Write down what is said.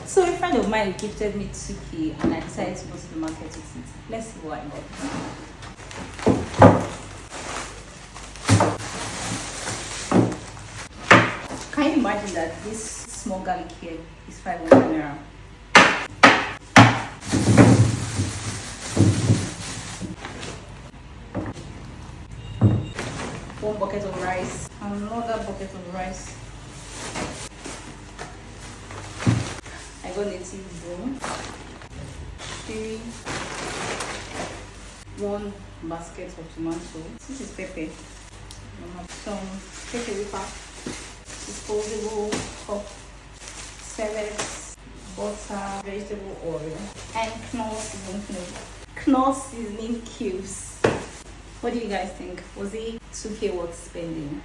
So a friend of mine gifted me 2K and I decided to go to the market with it. Let's see what I got. Can you imagine that this small garlic here is 500 naira? One bucket of rice, another bucket of rice. I got native broom. 3, 1 basket of tomato. This is pepper. Some pepper pack. Disposable cup, salads, butter, vegetable oil, and Knorr seasoning cubes. What do you guys think? Was it 2K worth spending?